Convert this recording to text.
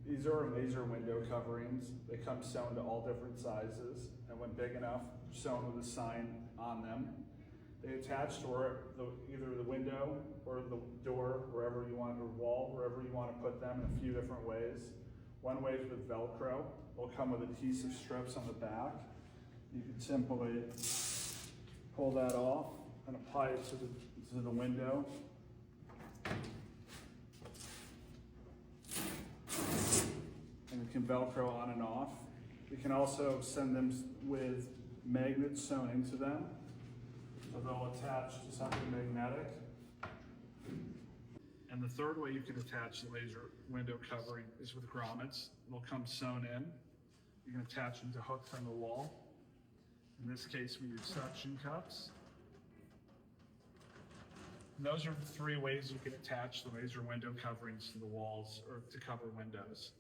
These are laser window coverings. They come sewn to all different sizes, and when big enough, sewn with a sign on them. They attach to either the window or the door, wherever you want, or wall, wherever you want to put them in a few different ways. One way is with Velcro. They'll come with adhesive strips on the back. You can simply pull that off and apply it to the window. And you can Velcro on and off. You can also send them with magnets sewn into them, so they'll attach to something magnetic. And the third way you can attach the laser window covering is with grommets. They'll come sewn in. You can attach them to hooks on the wall. In this case, we use suction cups. And those are the three ways you can attach the laser window coverings to the walls or to cover windows.